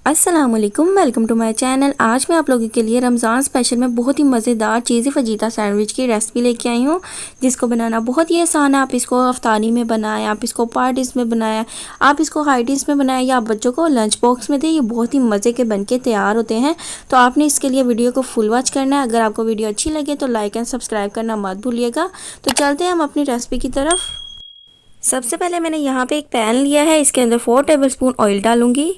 अस्सलामुअलैकुम, welcome to my channel. आज मैं आप लोगों के लिए रमज़ान स्पेशल में बहुत ही मज़ेदार चीज़ी फजीता सैंडविच की रेसिपी लेके आई हूँ, जिसको बनाना बहुत ही आसान है। आप इसको अफ्तारी में बनाएं, आप इसको पार्टीज़ में बनाएं, आप इसको हाइटीज़ में बनाएं या आप बच्चों को लंच बॉक्स में दें। ये बहुत ही मज़े के बन के तैयार होते हैं। तो आपने इसके लिए वीडियो को फुल वॉच करना है। अगर आपको वीडियो अच्छी लगे तो लाइक एंड सब्सक्राइब करना मत भूलिएगा। तो चलते हैं हम अपनी रेसिपी की तरफ। सबसे पहले मैंने यहाँ पे एक पैन लिया है, इसके अंदर 4 टेबलस्पून ऑयल डालूंगी।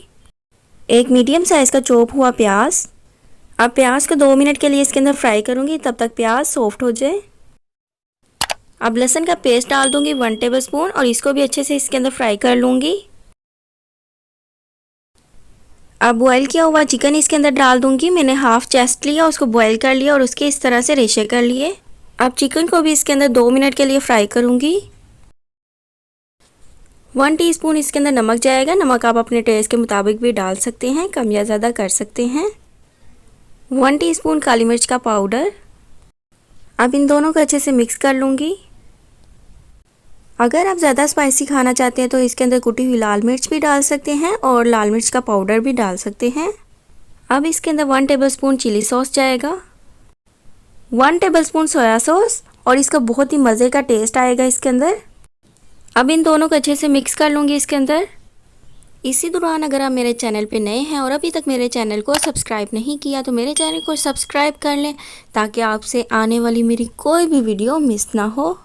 एक मीडियम साइज़ का चॉप हुआ प्याज। अब प्याज को 2 मिनट के लिए इसके अंदर फ्राई करूंगी, तब तक प्याज सॉफ्ट हो जाए। अब लहसुन का पेस्ट डाल दूंगी 1 टेबलस्पून और इसको भी अच्छे से इसके अंदर फ्राई कर लूंगी। अब बॉयल किया हुआ चिकन इसके अंदर डाल दूंगी। मैंने हाफ चेस्ट लिया, उसको बॉयल कर लिया और उसके इस तरह से रेशे कर लिए। अब चिकन को भी इसके अंदर 2 मिनट के लिए फ्राई करूंगी। 1 टीस्पून इसके अंदर नमक जाएगा। नमक आप अपने टेस्ट के मुताबिक भी डाल सकते हैं, कम या ज़्यादा कर सकते हैं। 1 टीस्पून काली मिर्च का पाउडर। अब इन दोनों को अच्छे से मिक्स कर लूँगी। अगर आप ज़्यादा स्पाइसी खाना चाहते हैं तो इसके अंदर कुटी हुई लाल मिर्च भी डाल सकते हैं और लाल मिर्च का पाउडर भी डाल सकते हैं। अब इसके अंदर 1 टेबलस्पून चिली सॉस जाएगा, 1 टेबलस्पून सोया सॉस, और इसका बहुत ही मज़े का टेस्ट आएगा इसके अंदर। अब इन दोनों को अच्छे से मिक्स कर लूँगी इसके अंदर। इसी दौरान अगर आप मेरे चैनल पे नए हैं और अभी तक मेरे चैनल को सब्सक्राइब नहीं किया तो मेरे चैनल को सब्सक्राइब कर लें, ताकि आपसे आने वाली मेरी कोई भी वीडियो मिस ना हो।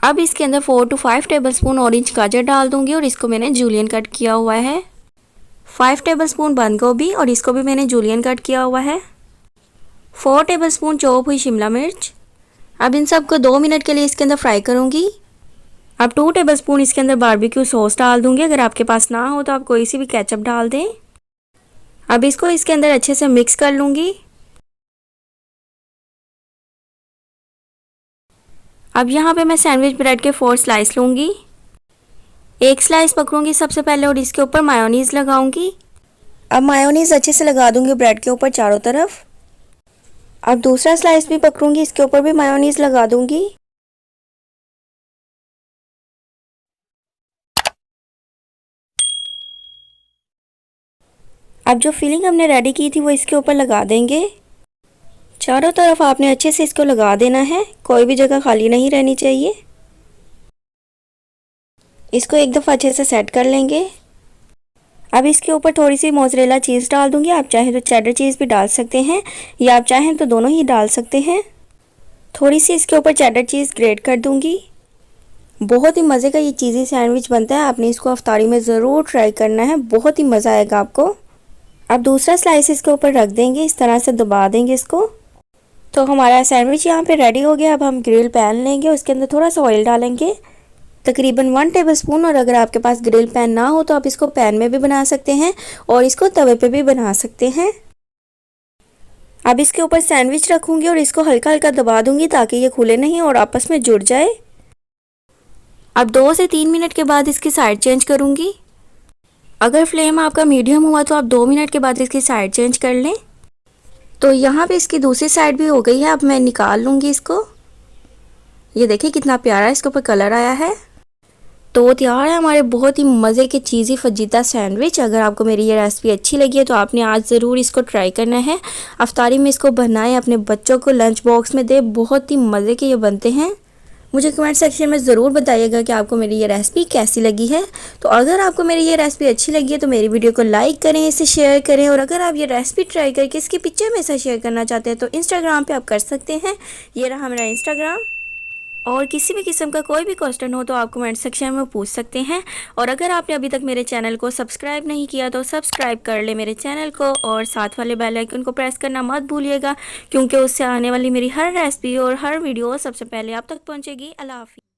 अब इसके अंदर 4 to 5 टेबलस्पून ऑरेंज गाजर डाल दूँगी और इसको मैंने जूलियन कट किया हुआ है। 5 टेबलस्पून बंद गोभी और इसको भी मैंने जूलियन कट किया हुआ है। 4 टेबलस्पून चॉप हुई शिमला मिर्च। अब इन सब को 2 मिनट के लिए इसके अंदर फ्राई करूँगी। अब 2 टेबलस्पून इसके अंदर बारबेक्यू सॉस डाल दूंगी। अगर आपके पास ना हो तो आप कोई सी भी केचप डाल दें। अब इसको इसके अंदर अच्छे से मिक्स कर लूँगी। अब यहाँ पे मैं सैंडविच ब्रेड के 4 स्लाइस लूँगी। एक स्लाइस पकड़ूंगी सबसे पहले और इसके ऊपर मायोनीज़ लगाऊंगी। अब मायोनीज़ अच्छे से लगा दूंगी ब्रेड के ऊपर चारों तरफ। अब दूसरा स्लाइस भी पकड़ूंगी, इसके ऊपर भी मायोनीज़ लगा दूंगी। अब जो फिलिंग हमने रेडी की थी वो इसके ऊपर लगा देंगे। चारों तरफ आपने अच्छे से इसको लगा देना है, कोई भी जगह खाली नहीं रहनी चाहिए। इसको एक दफ़ा अच्छे से सेट कर लेंगे। अब इसके ऊपर थोड़ी सी मोज़रेला चीज़ डाल दूंगी। आप चाहें तो चेडर चीज़ भी डाल सकते हैं या आप चाहें तो दोनों ही डाल सकते हैं। थोड़ी सी इसके ऊपर चेडर चीज़ ग्रेट कर दूंगी। बहुत ही मज़े का ये चीज़ी सैंडविच बनता है। आपने इसको अफ्तारी में ज़रूर ट्राई करना है, बहुत ही मज़ा आएगा आपको। अब दूसरा स्लाइस इसके ऊपर रख देंगे, इस तरह से दबा देंगे इसको। तो हमारा सैंडविच यहाँ पे रेडी हो गया। अब हम ग्रिल पैन लेंगे, उसके अंदर थोड़ा सा ऑयल डालेंगे, तकरीबन 1 टेबलस्पून। और अगर आपके पास ग्रिल पैन ना हो तो आप इसको पैन में भी बना सकते हैं और इसको तवे पे भी बना सकते हैं। अब इसके ऊपर सैंडविच रखूँगी और इसको हल्का हल्का दबा दूँगी ताकि ये खुले नहीं और आपस में जुड़ जाए। अब 2 से 3 मिनट के बाद इसकी साइड चेंज करूँगी। अगर फ्लेम आपका मीडियम हुआ तो आप 2 मिनट के बाद इसकी साइड चेंज कर लें। तो यहाँ पे इसकी दूसरी साइड भी हो गई है। अब मैं निकाल लूँगी इसको। ये देखिए कितना प्यारा इसके ऊपर कलर आया है। तो तैयार है हमारे बहुत ही मज़े के चीज़ी फजीता सैंडविच। अगर आपको मेरी ये रेसिपी अच्छी लगी है तो आपने आज ज़रूर इसको ट्राई करना है। अफ्तारी में इसको बनाएं, अपने बच्चों को लंच बॉक्स में दें, बहुत ही मज़े के ये बनते हैं। मुझे कमेंट सेक्शन में ज़रूर बताइएगा कि आपको मेरी ये रेसिपी कैसी लगी है। तो अगर आपको मेरी ये रेसिपी अच्छी लगी है तो मेरी वीडियो को लाइक करें, इसे शेयर करें। और अगर आप ये रेसिपी ट्राई करके इसकी पिक्चर मेरे साथ शेयर करना चाहते हैं तो इंस्टाग्राम पे आप कर सकते हैं। ये रहा मेरा इंस्टाग्राम। और किसी भी किस्म का कोई भी क्वेश्चन हो तो आप कमेंट सेक्शन में पूछ सकते हैं। और अगर आपने अभी तक मेरे चैनल को सब्सक्राइब नहीं किया तो सब्सक्राइब कर ले मेरे चैनल को और साथ वाले बेल आइकन को प्रेस करना मत भूलिएगा, क्योंकि उससे आने वाली मेरी हर रेसिपी और हर वीडियो सबसे पहले आप तक पहुंचेगी। अल्लाह हाफिज़।